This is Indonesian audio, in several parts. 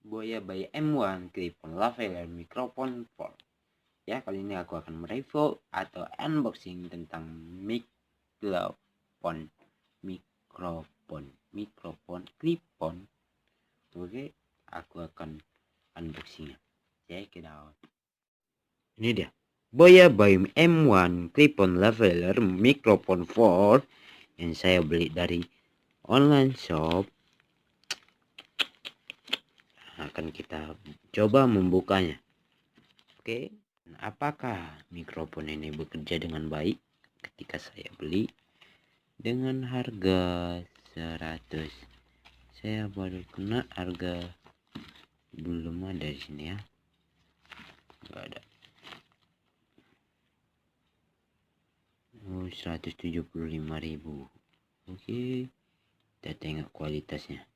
Boya by M1 Clip-on Lavalier Microphone 4. Ya, kali ini aku akan mereview atau unboxing tentang mikrofon clip-on. Oke, aku akan unboxingnya. Check it out. Ini dia, Boya by M1 Clip-on Lavalier Microphone 4 yang saya beli dari online shop. Akan kita coba membukanya. Oke, apakah mikrofon ini bekerja dengan baik? Ketika saya beli dengan harga 100, saya baru kena harga, belum ada di sini ya, nggak ada. 175.000. Oke, kita tengok kualitasnya.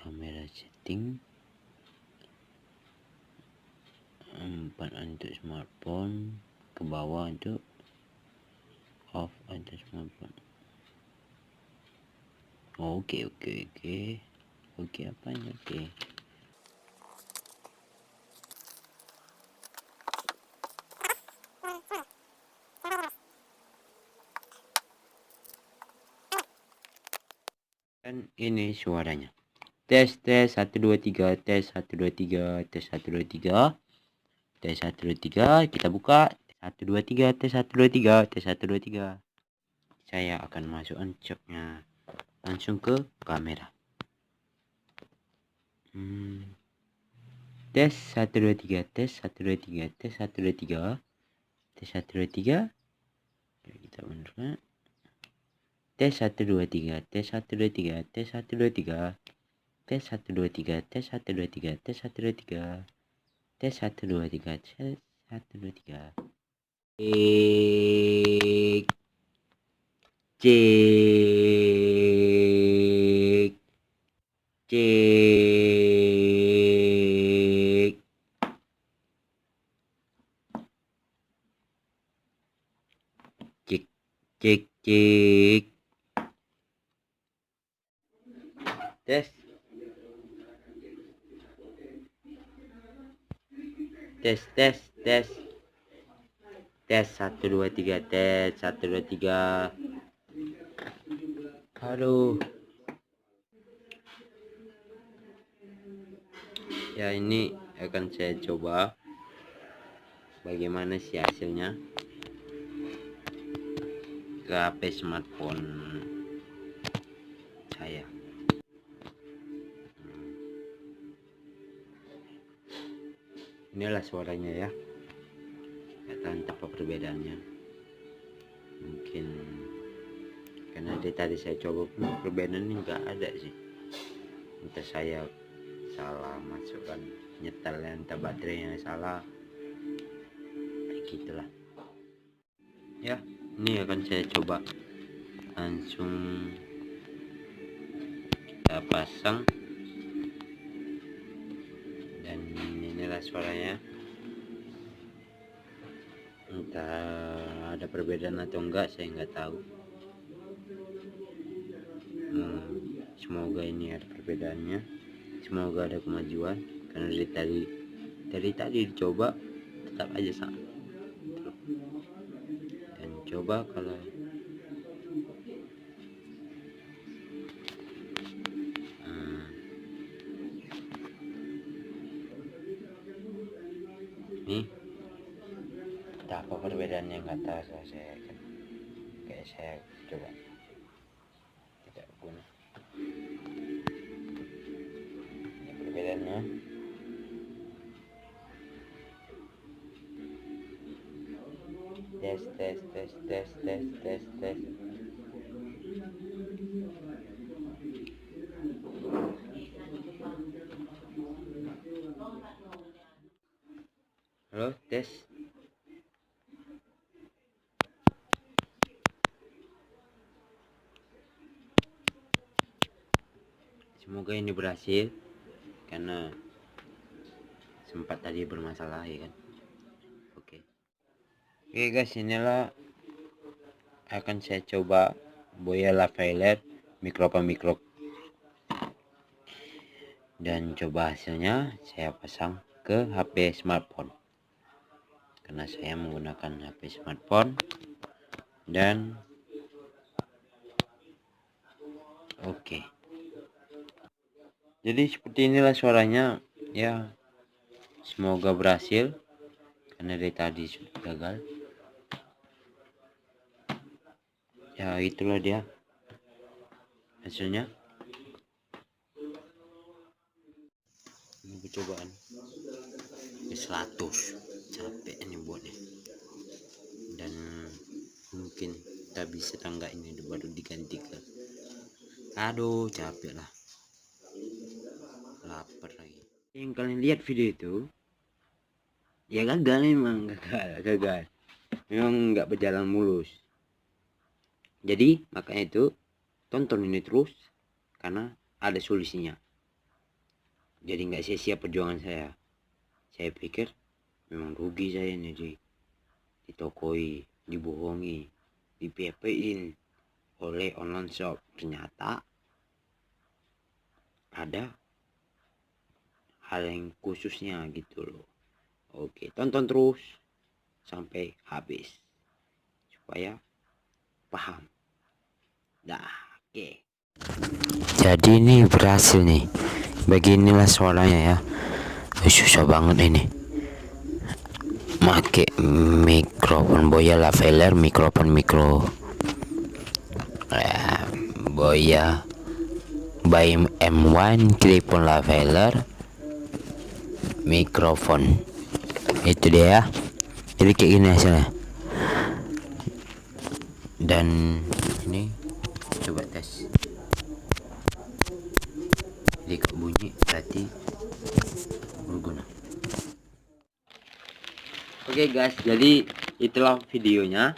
Kamera setting 4 untuk smartphone, ke bawah untuk off untuk smartphone. Oke, apanya? Oke. Dan ini suaranya. Tes 1 2 3, tes 1 2 3, tes 1 2 3. Tes 1 2 3, kita buka. 1 2 3, tes 1 2 3, tes 1 2 3. Saya akan masukkan coknya langsung ke kamera. Tes 1 2 3, tes 1 2 3, tes 1 2 3. Tes 1 2 3. Kita benerkan. Tes 1 2 3, tes 1 2 3, tes 1 2 3. Tes 1 2 3, tes 1 2 3, tes 1 2 3. Tes 1 2 3, tes 1 2 3. Cek. Tes. Tes 1 2 3, tes 1 2 3. Aduh. Ya, ini akan saya coba bagaimana sih hasilnya ke HP smartphone saya. Inilah suaranya ya, nggak tahu apa perbedaannya. Mungkin karena dari tadi saya coba pun perbedaannya nggak ada sih, entah saya salah masukkan nyetelnya, entah baterainya salah, kayak gitulah ya. Ini akan saya coba langsung kita pasang, dan inilah suaranya. Entah ada perbedaan atau enggak, saya nggak tahu. Semoga ini ada perbedaannya, semoga ada kemajuan, karena dari tadi dicoba tetap aja sama. Dan coba kalau nih, entah apa perbedaannya nggak tahu. Saya kan kayak saya coba tidak guna. Ini perbedaannya. Tes. Halo, tes. Semoga ini berhasil, karena sempat tadi bermasalah ya kan. Oke guys, inilah akan saya coba Boya Lavalier mikrofon dan coba hasilnya saya pasang ke HP smartphone, karena saya menggunakan HP smartphone. Dan oke, jadi seperti inilah suaranya ya. Semoga berhasil, karena dari tadi sudah gagal ya. Itulah dia hasilnya. Ini percobaan ke 100, capek ini buatnya, dan mungkin tak bisa tangga ini baru diganti ke, aduh capek lah, lapar lagi. Yang kalian lihat video itu ya gagal, memang gagal memang nggak berjalan mulus. Jadi makanya itu tonton ini terus, karena ada solusinya. Jadi nggak sia-sia perjuangan saya. Saya pikir memang rugi saya ini, ditokoi, dibohongi, di PP-in oleh online shop. Ternyata ada hal yang khususnya gitu loh. Oke, tonton terus sampai habis supaya paham. Dah, oke. Jadi ini berhasil nih. Beginilah suaranya ya. Susah banget ini. Make mikrofon Boya Lavalier mikrofon Boya by M1 Clip-on Lavalier mikrofon. Itu dia ya. Jadi kayak gini hasilnya. Dan ini coba tes. Jadi kok bunyi berarti berguna. Oke guys, jadi itulah videonya,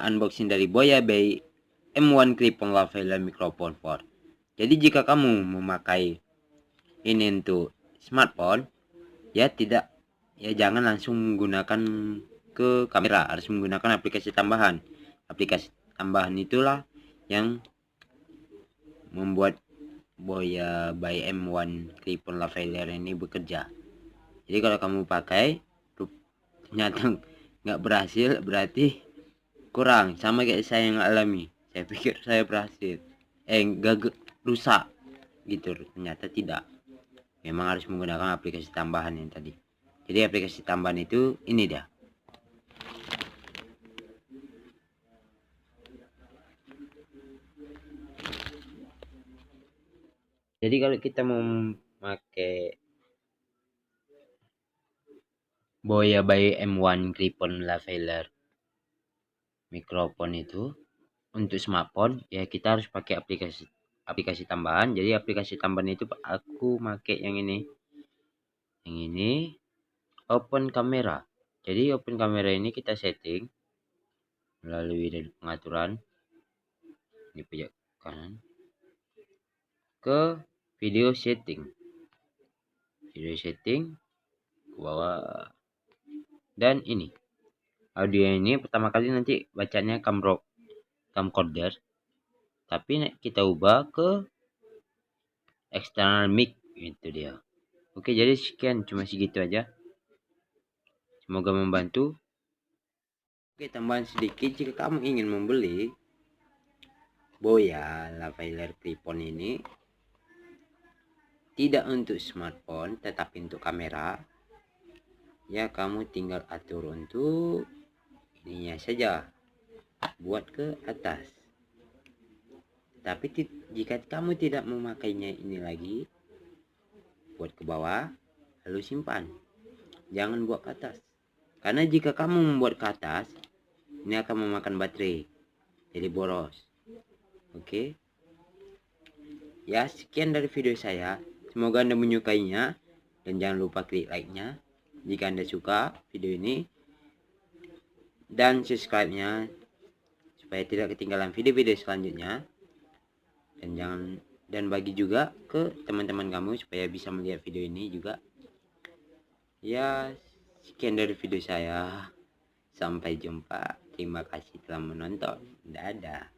unboxing dari Boya by M1 Clip-on Lavalier mikrofon 4. Jadi jika kamu memakai ini untuk smartphone ya, jangan langsung menggunakan ke kamera, harus menggunakan aplikasi tambahan. Aplikasi tambahan itulah yang membuat Boya by M1 Clip-on Lavalier ini bekerja. Jadi kalau kamu pakai ternyata nggak berhasil, berarti kurang, sama kayak saya yang alami. Saya pikir saya berhasil, nggak rusak gitu, ternyata tidak. Memang harus menggunakan aplikasi tambahan yang tadi. Jadi aplikasi tambahan itu ini dia. Jadi kalau kita mau memakai Boya by M1 Clip-on lavalier mikrofon itu untuk smartphone ya kita harus pakai aplikasi tambahan. Jadi aplikasi tambahan itu aku pakai yang ini open kamera. Jadi open kamera ini kita setting melalui dari pengaturan di pojok kanan ke video setting ke bawah, dan ini audio ini pertama kali nanti bacanya camcorder, tapi kita ubah ke external mic, itu dia. Oke, jadi sekian, cuma segitu aja, semoga membantu. Oke, tambahan sedikit, jika kamu ingin membeli Boya lavalier Clip-on ini tidak untuk smartphone tetapi untuk kamera, ya kamu tinggal atur untuk ininya saja, buat ke atas. Tapi jika kamu tidak memakainya ini lagi, buat ke bawah, lalu simpan, jangan buat ke atas, karena jika kamu membuat ke atas ini akan memakan baterai, jadi boros. Oke ya, sekian dari video saya, semoga Anda menyukainya, dan jangan lupa klik like-nya jika Anda suka video ini, dan subscribe-nya supaya tidak ketinggalan video-video selanjutnya, dan bagi juga ke teman-teman kamu supaya bisa melihat video ini juga. Ya, sekian dari video saya, sampai jumpa, terima kasih telah menonton, dadah.